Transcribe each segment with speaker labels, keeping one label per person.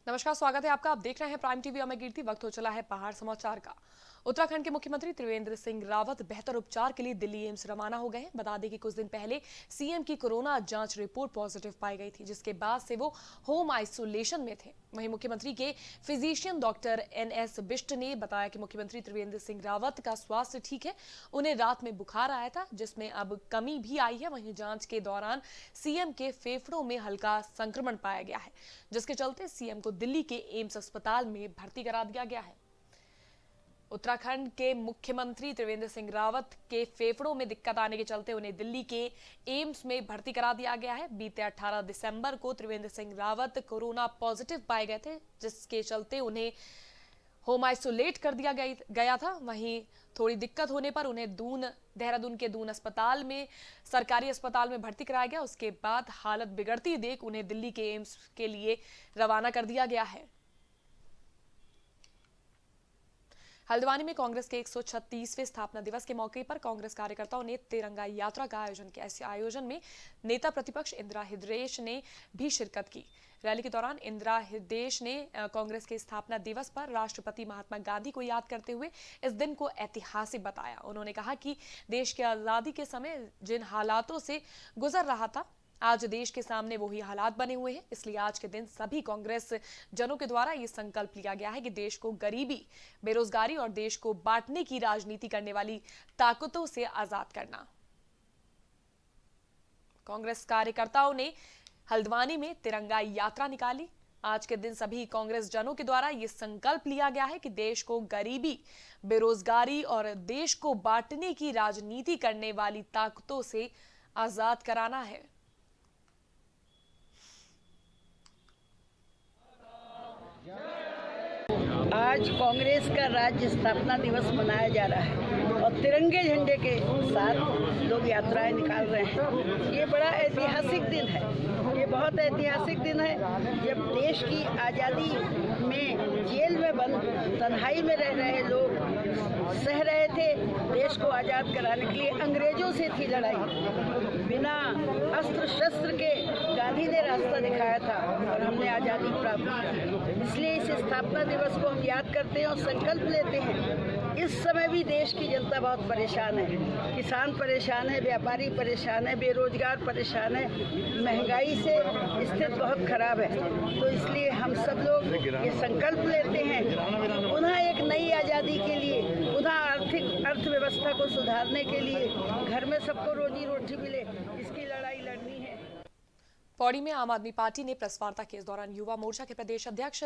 Speaker 1: नमस्कार, स्वागत है आपका। आप देख रहे हैं प्राइम टीवी और मैं कीर्ति। वक्त हो चला है पहाड़ समाचार का। उत्तराखंड के मुख्यमंत्री त्रिवेंद्र सिंह रावत बेहतर उपचार के लिए दिल्ली एम्स रवाना हो गए हैं। बता दें कि कुछ दिन पहले सीएम की कोरोना जांच रिपोर्ट पॉजिटिव पाई गई थी, जिसके बाद से वो होम आइसोलेशन में थे। वहीं मुख्यमंत्री के फिजिशियन डॉक्टर NS बिष्ट ने बताया कि मुख्यमंत्री त्रिवेंद्र सिंह रावत का स्वास्थ्य ठीक है। उन्हें रात में बुखार आया था, जिसमें अब कमी भी आई है। वहीं जांच के दौरान सीएम के फेफड़ों में हल्का संक्रमण पाया गया है, जिसके चलते सीएम को दिल्ली के एम्स अस्पताल में भर्ती करा दिया गया है। उत्तराखंड के मुख्यमंत्री त्रिवेंद्र सिंह रावत के फेफड़ों में दिक्कत आने के चलते उन्हें दिल्ली के एम्स में भर्ती करा दिया गया है। बीते 18 दिसंबर को त्रिवेंद्र सिंह रावत कोरोना पॉजिटिव पाए गए थे, जिसके चलते उन्हें होम आइसोलेट कर दिया गया था। वहीं थोड़ी दिक्कत होने पर उन्हें देहरादून के दून अस्पताल में, सरकारी अस्पताल में भर्ती कराया गया। उसके बाद हालत बिगड़ती देख उन्हें दिल्ली के एम्स के लिए रवाना कर दिया गया है। हल्द्वानी में कांग्रेस के 136वें स्थापना दिवस के मौके पर कांग्रेस कार्यकर्ताओं ने तिरंगा यात्रा का आयोजन किया। इस आयोजन में नेता प्रतिपक्ष इंदिरा हृदयेश ने भी शिरकत की। रैली के दौरान इंदिरा हृदयेश ने कांग्रेस के स्थापना दिवस पर राष्ट्रपति महात्मा गांधी को याद करते हुए इस दिन को ऐतिहासिक बताया। उन्होंने कहा कि देश की आजादी के समय जिन हालातों से गुजर रहा था, आज देश के सामने वही हालात बने हुए हैं। इसलिए आज के दिन सभी कांग्रेस जनों के द्वारा ये संकल्प लिया गया है कि देश को गरीबी, बेरोजगारी और देश को बांटने की राजनीति करने वाली ताकतों से आजाद करना। कांग्रेस कार्यकर्ताओं ने हल्द्वानी में तिरंगा यात्रा निकाली। आज के दिन सभी कांग्रेस जनों के द्वारा यह संकल्प लिया गया है कि देश को गरीबी, बेरोजगारी और देश को बांटने की राजनीति करने वाली ताकतों से आजाद कराना है।
Speaker 2: आज कांग्रेस का राज्य स्थापना दिवस मनाया जा रहा है और तिरंगे झंडे के साथ लोग यात्राएं निकाल रहे हैं। ये बड़ा ऐतिहासिक दिन है। ये बहुत ऐतिहासिक दिन है जब देश की आज़ादी में जेल में बंद तन्हाई में रह रहे लोग सह रहे थे। देश को आज़ाद कराने के लिए अंग्रेजों से थी लड़ाई। बिना अस्त्र शस्त्र के गांधी ने रास्ता दिखाया था और हमने आज़ादी प्राप्त की। इसलिए इस स्थापना दिवस को हम याद करते हैं और संकल्प लेते हैं। इस समय भी देश की जनता बहुत परेशान है। किसान परेशान है, व्यापारी परेशान है, बेरोजगार परेशान है, महंगाई से स्थिति बहुत खराब है। तो इसलिए हम सब लोग ये संकल्प लेते हैं पुनः एक नई आज़ादी के लिए, पुनः आर्थिक अर्थव्यवस्था को सुधारने के लिए, घर में सबको रोजी रोटी मिले, इसकी लड़ाई लड़नी है।
Speaker 1: पौड़ी में आम आदमी पार्टी ने प्रेस वार्ता के इस दौरान युवा मोर्चा के प्रदेश अध्यक्ष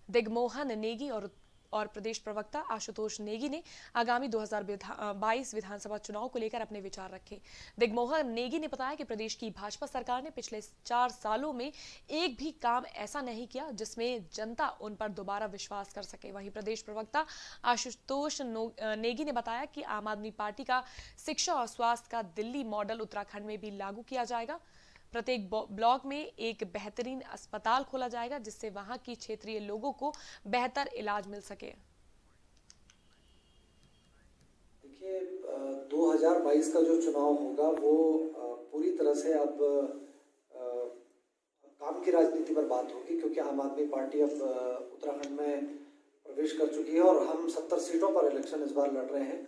Speaker 1: दिग्मोहन नेगी और प्रदेश प्रवक्ता आशुतोष नेगी ने आगामी 2022 विधानसभा चुनाव को लेकर अपने विचार रखे। दिग्मोहन नेगी ने बताया कि प्रदेश की भाजपा सरकार ने पिछले 4 सालों में एक भी काम ऐसा नहीं किया जिसमें जनता उन पर दोबारा विश्वास कर सके। वहीं प्रदेश प्रवक्ता आशुतोष नेगी ने बताया कि आम आदमी पार्टी का शिक्षा और स्वास्थ्य का दिल्ली मॉडल उत्तराखंड में भी लागू किया जाएगा। प्रत्येक ब्लॉक में एक बेहतरीन अस्पताल खोला जाएगा, जिससे वहां की क्षेत्रीय लोगों को बेहतर इलाज मिल सके।
Speaker 3: देखिए, 2022 का जो चुनाव होगा वो पूरी तरह से अब काम की राजनीति पर बात होगी, क्योंकि आम आदमी पार्टी अब उत्तराखंड में प्रवेश कर चुकी है और हम 70 सीटों पर इलेक्शन इस बार लड़ रहे हैं।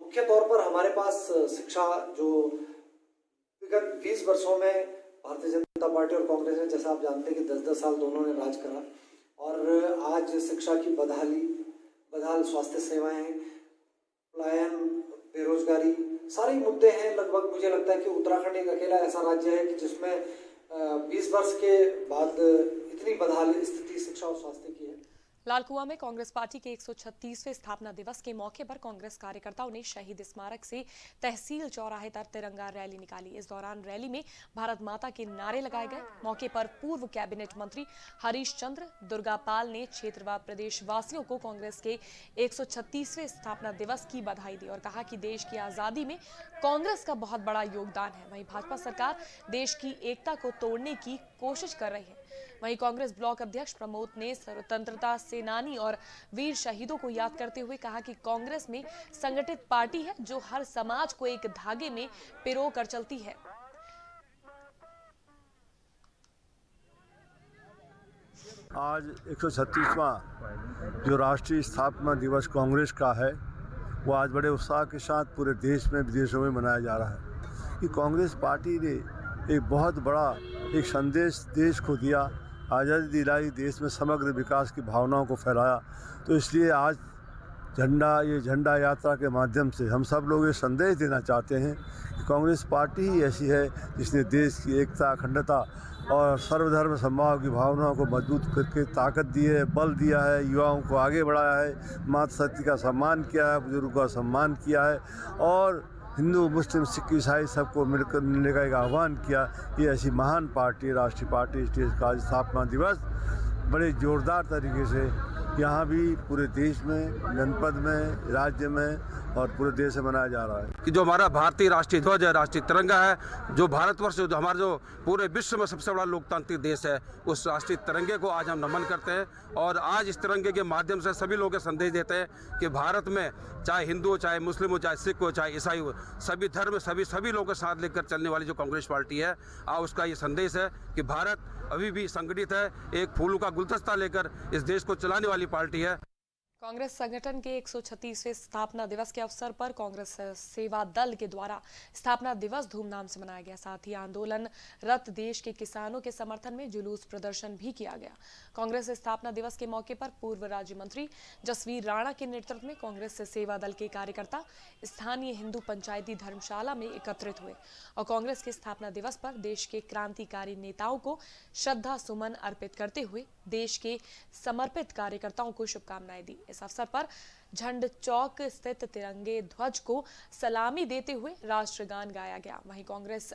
Speaker 3: मुख्य तौर पर हमारे पास शिक्षा, जो विगत 20 वर्षों में भारतीय जनता पार्टी और कांग्रेस ने, जैसा आप जानते हैं कि 10-10 साल दोनों ने राज करा, और आज शिक्षा की बदहाल स्वास्थ्य सेवाएं, पलायन, बेरोजगारी, सारे मुद्दे हैं। लगभग मुझे लगता है कि उत्तराखंड एक अकेला ऐसा राज्य है कि जिसमें 20 वर्ष के बाद इतनी बदहाल स्थिति शिक्षा और स्वास्थ्य की है।
Speaker 1: लालकुआं में कांग्रेस पार्टी के 136वें स्थापना दिवस के मौके पर कांग्रेस कार्यकर्ताओं ने शहीद स्मारक से तहसील चौराहे तक तिरंगा रैली निकाली। इस दौरान रैली में भारत माता के नारे लगाए गए। मौके पर पूर्व कैबिनेट मंत्री हरीश चंद्र दुर्गापाल ने क्षेत्र व प्रदेशवासियों को कांग्रेस के 136वें स्थापना दिवस की बधाई दी और कहा कि देश की आजादी में कांग्रेस का बहुत बड़ा योगदान है। वहीं भाजपा सरकार देश की एकता को तोड़ने की कोशिश कर रही है। वहीं कांग्रेस ब्लॉक अध्यक्ष प्रमोद ने स्वतंत्रता सेनानी और वीर शहीदों को याद करते हुए कहा कि कांग्रेस में संगठित पार्टी है जो हर समाज को एक धागे में पिरो कर चलती है।
Speaker 4: आज 136वां जो राष्ट्रीय स्थापना दिवस कांग्रेस का है वो आज बड़े उत्साह के साथ पूरे देश में विदेशों में मनाया जा रहा है कि कांग्रेस पार्टी ने एक बहुत बड़ा एक संदेश देश को दिया, आज़ादी दिलाई, देश में समग्र विकास की भावनाओं को फैलाया। तो इसलिए आज ये झंडा यात्रा के माध्यम से हम सब लोग ये संदेश देना चाहते हैं कि कांग्रेस पार्टी ही ऐसी है जिसने देश की एकता, अखंडता और सर्वधर्म समभाव की भावनाओं को मजबूत करके ताकत दी है, बल दिया है, युवाओं को आगे बढ़ाया है, मातृ शक्ति का सम्मान किया है, बुजुर्गों का सम्मान किया है और हिंदू, मुस्लिम, सिख, ईसाई सबको मिलकर मिलने का एक आह्वान किया। ये ऐसी महान पार्टी, राष्ट्रीय पार्टी, इस देश का स्थापना दिवस बड़े जोरदार तरीके से यहाँ भी पूरे देश में, जनपद में, राज्य में और पूरे देश में मनाया जा रहा है
Speaker 5: कि जो हमारा भारतीय राष्ट्रीय ध्वज है, राष्ट्रीय तिरंगा है, जो भारतवर्ष जो हमारा जो पूरे विश्व में सबसे बड़ा लोकतांत्रिक देश है, उस राष्ट्रीय तिरंगे को आज हम नमन करते हैं और आज इस तिरंगे के माध्यम से सभी लोगों को संदेश देते हैं कि भारत में चाहे हिंदू हो, चाहे मुस्लिम हो, चाहे सिख हो, चाहे ईसाई हो, सभी धर्म सभी लोगों के साथ लेकर चलने वाली जो कांग्रेस पार्टी है, आज उसका ये संदेश है कि भारत अभी भी संगठित है, एक फूलों का गुलदस्ता लेकर इस देश को चलाने वाली पार्टी है।
Speaker 1: कांग्रेस संगठन के 136वें स्थापना दिवस के अवसर पर कांग्रेस सेवा दल के द्वारा स्थापना दिवस धूमधाम से मनाया गया। साथ ही आंदोलनरत देश के किसानों के समर्थन में जुलूस प्रदर्शन भी किया गया। कांग्रेस स्थापना दिवस के मौके पर पूर्व राज्य मंत्री जसवीर राणा के नेतृत्व में कांग्रेस सेवा दल के कार्यकर्ता स्थानीय हिंदू पंचायती धर्मशाला में एकत्रित हुए और कांग्रेस के स्थापना दिवस पर देश के क्रांतिकारी नेताओं को श्रद्धा सुमन अर्पित करते हुए देश के समर्पित कार्यकर्ताओं को शुभकामनाएं दी। इस अवसर पर झंड चौक स्थित तिरंगे ध्वज को सलामी देते हुए राष्ट्रगान गाया गया। वहीं कांग्रेस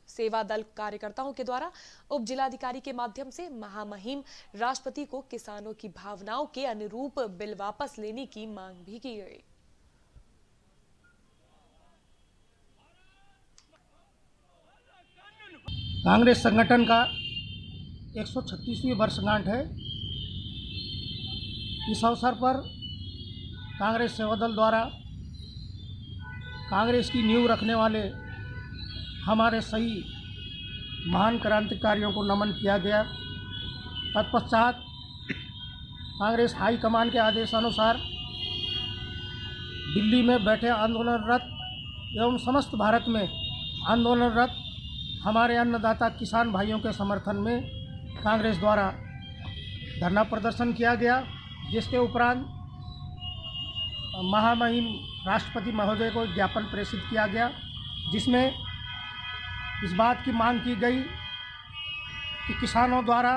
Speaker 1: सेवा दल कार्यकर्ताओं के द्वारा उप जिलाधिकारी के माध्यम से महामहिम राष्ट्रपति को किसानों की भावनाओं के अनुरूप बिल वापस लेने की मांग भी की गई।
Speaker 6: कांग्रेस संगठन का 136वीं वर्षगांठ है। इस अवसर पर कांग्रेस सेवा दल द्वारा कांग्रेस की नींव रखने वाले हमारे सही महान क्रांतिकारियों को नमन किया गया। तत्पश्चात कांग्रेस हाईकमान के आदेशानुसार दिल्ली में बैठे आंदोलनरत एवं समस्त भारत में आंदोलनरत हमारे अन्नदाता किसान भाइयों के समर्थन में कांग्रेस द्वारा धरना प्रदर्शन किया गया, जिसके उपरांत महामहिम राष्ट्रपति महोदय को ज्ञापन प्रेषित किया गया, जिसमें इस बात की मांग की गई कि किसानों द्वारा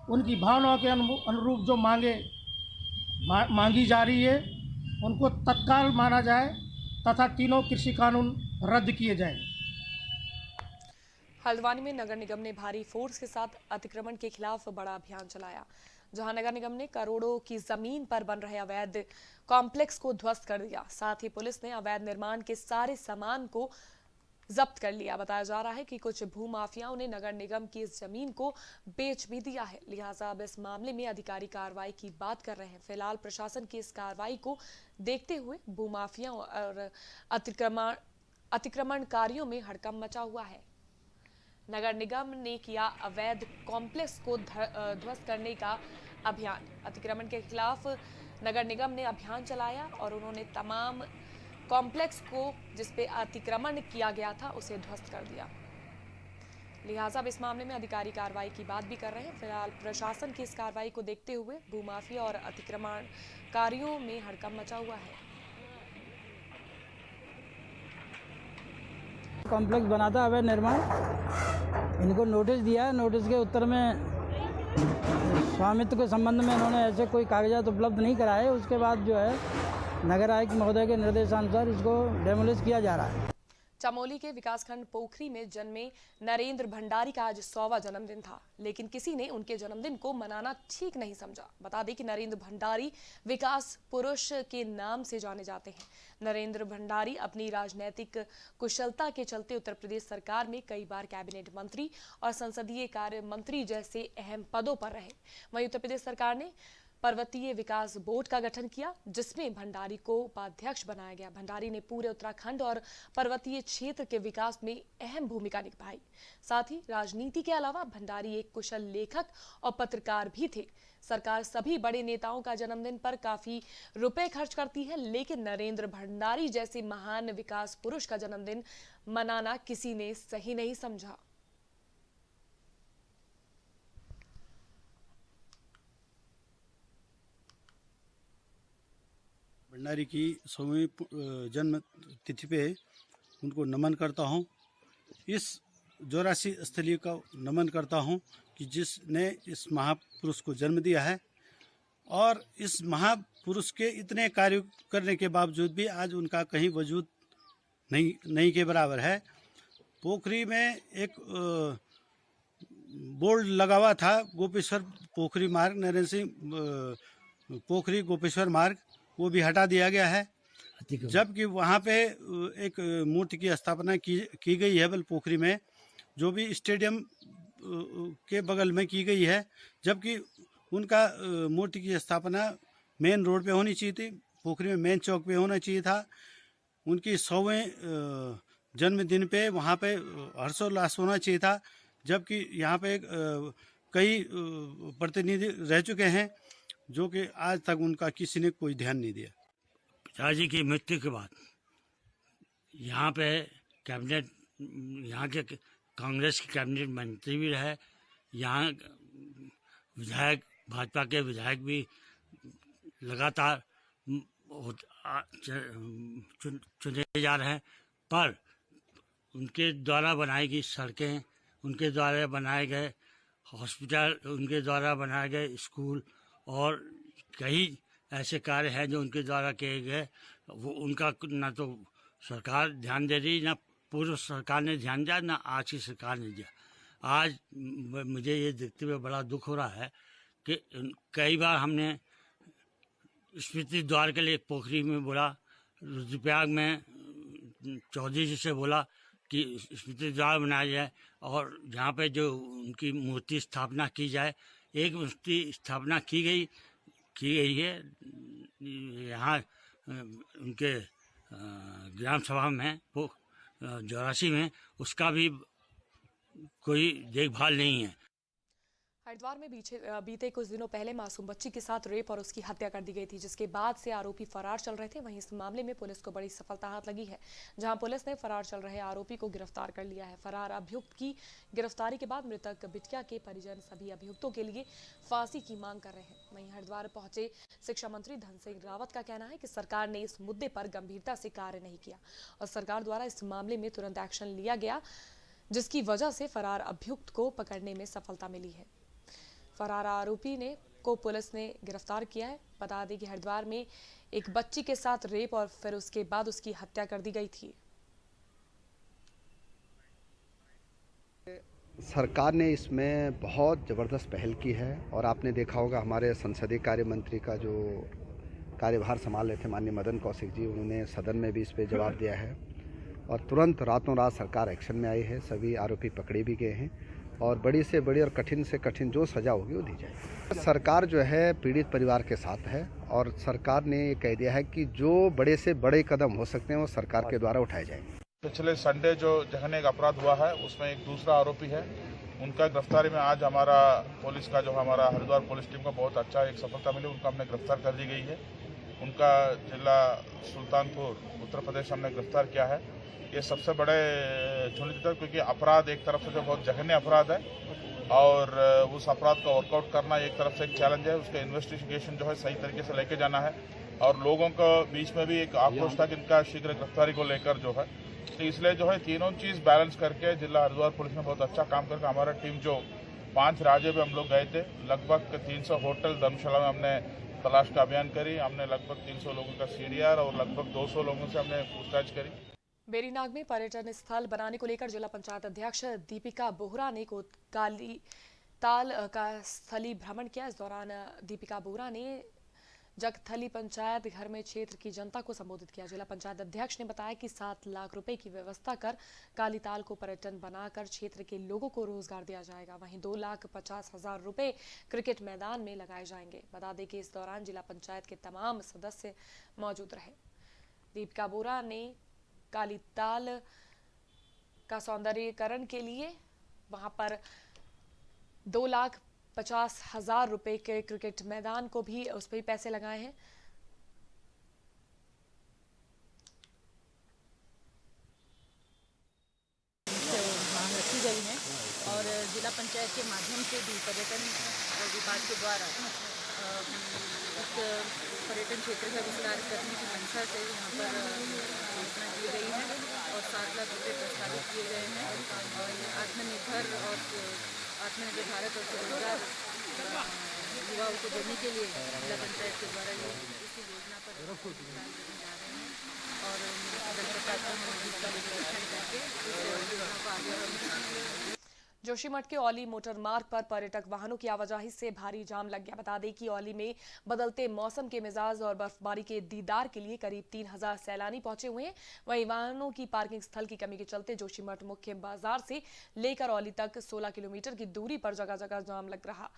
Speaker 6: उनकी भावनाओं के अनुरूप जो मांगी जा रही है उनको तत्काल माना जाए तथा तीनों कृषि कानून रद्द किए जाएं।
Speaker 1: हल्द्वानी में नगर निगम ने भारी फोर्स के साथ अतिक्रमण के खिलाफ बड़ा अभियान चलाया, जहां नगर निगम ने करोड़ों की जमीन पर बन रहे अवैध कॉम्प्लेक्स को ध्वस्त कर दिया। साथ ही पुलिस ने अवैध निर्माण के सारे सामान को जब्त कर लिया। बताया जा रहा है कि कुछ भूमाफियाओं ने नगर निगम की इस जमीन को बेच भी दिया है, लिहाजा अब इस मामले में अधिकारी कार्रवाई की बात कर रहे हैं। फिलहाल प्रशासन की इस कार्रवाई को देखते हुए भूमाफियाओं और अतिक्रमणकारियों में हड़कंप मचा हुआ है। नगर निगम ने किया अवैध कॉम्प्लेक्स को ध्वस्त करने का अभियान। अतिक्रमण के खिलाफ नगर निगम ने अभियान चलाया और उन्होंने तमाम कॉम्प्लेक्स को जिस पे अतिक्रमण किया गया था उसे ध्वस्त कर दिया। लिहाजा अब इस मामले में अधिकारी कार्रवाई की बात भी कर रहे हैं। फिलहाल प्रशासन की इस कार्रवाई को देखते हुए भूमाफिया और अतिक्रमणकारियों में हड़कंप मचा हुआ है।
Speaker 7: कॉम्प्लेक्स बना था अवैध निर्माण, इनको नोटिस दिया है। नोटिस के उत्तर में स्वामित्व के संबंध में इन्होंने ऐसे कोई कागजात उपलब्ध नहीं कराए। उसके बाद जो है नगर आयुक्त महोदय के निर्देशानुसार इसको डेमोलिश किया जा रहा है।
Speaker 1: चमोली के विकासखंड पोखरी में जन्मे नरेंद्र भंडारी का आज 100वां जन्मदिन था, लेकिन किसी ने उनके जन्मदिन को मनाना ठीक नहीं समझा। बता दें कि नरेंद्र भंडारी विकास पुरुष के नाम से जाने जाते हैं। नरेंद्र भंडारी अपनी राजनीतिक कुशलता के चलते उत्तर प्रदेश सरकार में कई बार कैबिनेट मंत्री और संसदीय कार्य मंत्री जैसे अहम पदों पर रहे। वहीं उत्तर प्रदेश सरकार ने पर्वतीय विकास बोर्ड का गठन किया, जिसमें भंडारी को उपाध्यक्ष बनाया गया। भंडारी ने पूरे उत्तराखंड और पर्वतीय क्षेत्र के विकास में अहम भूमिका निभाई। साथ ही राजनीति के अलावा भंडारी एक कुशल लेखक और पत्रकार भी थे। सरकार सभी बड़े नेताओं का जन्मदिन पर काफी रुपए खर्च करती है, लेकिन नरेंद्र भंडारी जैसे महान विकास पुरुष का जन्मदिन मनाना किसी ने सही नहीं समझा।
Speaker 8: भंडारी की 100वीं जन्म तिथि पे उनको नमन करता हूँ। इस 84 स्थलीय का नमन करता हूँ कि जिसने इस महापुरुष को जन्म दिया है और इस महापुरुष के इतने कार्य करने के बावजूद भी आज उनका कहीं वजूद नहीं के बराबर है। पोखरी में एक बोर्ड लगा हुआ था, गोपेश्वर पोखरी मार्ग, नरेंद्र सिंह पोखरी गोपेश्वर मार्ग, वो भी हटा दिया गया है। जबकि वहाँ पे एक मूर्ति की स्थापना की गई है बल पोखरी में, जो भी स्टेडियम के बगल में की गई है। जबकि उनका मूर्ति की स्थापना मेन रोड पे होनी चाहिए थी, पोखरी में मेन चौक पे होना चाहिए था। उनकी 100वें जन्मदिन पे वहाँ पे हर्षोल्लास होना चाहिए था। जबकि यहाँ पे कई प्रतिनिधि रह चुके हैं जो कि आज तक उनका किसी ने कोई ध्यान नहीं दिया।
Speaker 9: पिताजी की मृत्यु के बाद यहाँ पे कैबिनेट, यहाँ के कांग्रेस के कैबिनेट मंत्री भी रहे, यहाँ विधायक, भाजपा के विधायक भी लगातार चुने जा रहे हैं, पर उनके द्वारा बनाई गई सड़कें, उनके द्वारा बनाए गए हॉस्पिटल, उनके द्वारा बनाए गए स्कूल और कई ऐसे कार्य हैं जो उनके द्वारा किए गए, वो उनका ना तो सरकार ध्यान दे रही, ना पूर्व सरकार ने ध्यान दिया, ना आज की सरकार ने दिया। आज मुझे ये देखते हुए बड़ा दुख हो रहा है कि कई बार हमने स्मृति द्वार के लिए पोखरी में बोला, रुद्रप्रयाग में चौधरी जी से बोला कि स्मृति द्वार बनाया जाए और जहाँ पे जो उनकी मूर्ति स्थापना की जाए। एक मूर्ति स्थापना की गई है यहाँ उनके ग्राम सभा में, वो 84 में, उसका भी कोई देखभाल नहीं है।
Speaker 1: हरिद्वार में बीते कुछ दिनों पहले मासूम बच्ची के साथ रेप और उसकी हत्या कर दी गई थी, जिसके बाद से आरोपी फरार चल रहे थे। वहीं इस मामले में पुलिस को बड़ी सफलता हाथ लगी है, जहां पुलिस ने फरार चल रहे आरोपी को गिरफ्तार कर लिया है। फरार अभियुक्त की गिरफ्तारी के बाद मृतक बिटिया के परिजन सभी अभियुक्तों के लिए फांसी की मांग कर रहे हैं। वहीं हरिद्वार पहुंचे शिक्षा मंत्री धन सिंह रावत का कहना है कि सरकार ने इस मुद्दे पर गंभीरता से कार्य नहीं किया और सरकार द्वारा इस मामले में तुरंत एक्शन लिया गया, जिसकी वजह से फरार अभियुक्त को पकड़ने में सफलता मिली है। फरार आरोपी को पुलिस ने गिरफ्तार किया है। बता दें कि हरिद्वार में एक बच्ची के साथ रेप और फिर उसके बाद उसकी हत्या कर दी गई थी।
Speaker 10: सरकार ने इसमें बहुत ज़बरदस्त पहल की है और आपने देखा होगा हमारे संसदीय कार्य मंत्री का जो कार्यभार संभाल रहे थे माननीय मदन कौशिक जी, उन्होंने सदन में भी इस पे जवाब दिया है और तुरंत रातों रात सरकार एक्शन में आई है। सभी आरोपी पकड़े भी गए हैं और बड़ी से बड़ी और कठिन से कठिन जो सजा होगी वो दी जाएगी। सरकार जो है पीड़ित परिवार के साथ है और सरकार ने ये कह दिया है कि जो बड़े से बड़े कदम हो सकते हैं वो सरकार के द्वारा उठाए जाएंगे।
Speaker 11: पिछले संडे जो जघन्य एक अपराध हुआ है उसमें एक दूसरा आरोपी है, उनका गिरफ्तारी में आज हमारा पुलिस का जो हमारा हरिद्वार पुलिस टीम का बहुत अच्छा एक सफलता मिली। उनका हमने गिरफ्तार कर दी गई है। उनका जिला सुल्तानपुर उत्तर प्रदेश हमने गिरफ्तार किया है। ये सबसे बड़े चुनौती था क्योंकि अपराध एक तरफ से जो बहुत जघन्य अपराध है और उस अपराध का वर्कआउट करना एक तरफ से एक चैलेंज है। उसका इन्वेस्टिगेशन जो है सही तरीके से लेके जाना है और लोगों को बीच में भी एक आक्रोश था कि इनका शीघ्र गिरफ्तारी को लेकर जो है, तो इसलिए जो है तीनों चीज बैलेंस करके जिला हरिद्वार पुलिस ने बहुत अच्छा काम करके हमारा टीम जो 5 राज्यों में हम लोग गए थे, लगभग 300 होटल धर्मशाला में हमने तलाश का अभियान करी। हमने लगभग 300 लोगों का CDR और लगभग 200 लोगों से हमने पूछताछ करी।
Speaker 1: बेरीनाग में पर्यटन स्थल बनाने को लेकर जिला पंचायत अध्यक्ष दीपिका बोहरा ने काली ताल का स्थलीय भ्रमण किया। इस दौरान दीपिका बोहरा ने जगथली पंचायत घर में क्षेत्र की जनता को संबोधित किया। जिला पंचायत अध्यक्ष ने बताया कि 7 लाख रुपए की व्यवस्था कर कालीताल को पर्यटन बनाकर क्षेत्र के लोगों को रोजगार दिया जाएगा। वहीं 2,50,000 रुपए क्रिकेट मैदान में लगाए जाएंगे। बता दें कि इस दौरान जिला पंचायत के तमाम सदस्य मौजूद रहे। दीपिका बोरा ने कालीताल का सौंदर्यीकरण के लिए वहां पर 2,50,000 रुपए के क्रिकेट मैदान को भी उस पर पैसे लगाए हैं।
Speaker 12: मांग रखी गई है और जिला पंचायत के माध्यम से भी पर्यटन विभाग के द्वारा इस पर्यटन क्षेत्र का विस्तार करने की मंशा से यहाँ पर घोषणा की गई है और 7 लाख रुपये प्रस्तावित किए गए हैं और आत्मनिर्भर और आत्मनिर्भर भारत और स्वरोजगार युवाओं को देने के लिए जिला पंचायत के द्वारा इस योजना पर जा रहे हैं और सदन प्रसाद को हम इसका विश्लेषण करके इस योजना को आगे बढ़ाएंगे।
Speaker 1: जोशीमठ के औली मोटर मार्ग पर पर्यटक वाहनों की आवाजाही से भारी जाम लग गया। बता दें कि औली में बदलते मौसम के मिजाज और बर्फबारी के दीदार के लिए करीब 3,000 सैलानी पहुंचे हुए हैं। वहीं वाहनों की पार्किंग स्थल की कमी के चलते जोशीमठ मुख्य बाजार से लेकर औली तक 16 किलोमीटर की दूरी पर जगह जगह जाम लग रहा।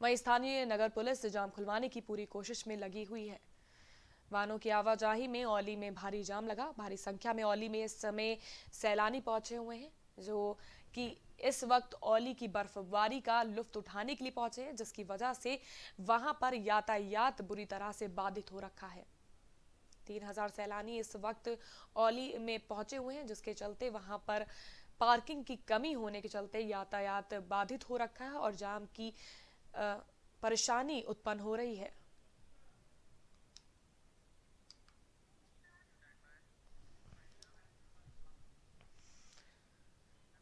Speaker 1: वहीं स्थानीय नगर पुलिस जाम खुलवाने की पूरी कोशिश में लगी हुई है। वाहनों की आवाजाही में औली में भारी जाम लगा। भारी संख्या में औली में इस समय सैलानी पहुंचे हुए हैं जो कि इस वक्त औली की बर्फबारी का लुत्फ उठाने के लिए पहुंचे हैं, जिसकी वजह से वहां पर यातायात बुरी तरह से बाधित हो रखा है। 3,000 सैलानी इस वक्त औली में पहुंचे हुए हैं, जिसके चलते वहां पर पार्किंग की कमी होने के चलते यातायात बाधित हो रखा है और जाम की परेशानी उत्पन्न हो रही है।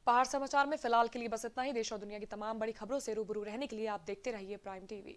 Speaker 1: पहाड़ समाचार में फिलहाल के लिए बस इतना ही। देश और दुनिया की तमाम बड़ी खबरों से रूबरू रहने के लिए आप देखते रहिए प्राइम टीवी।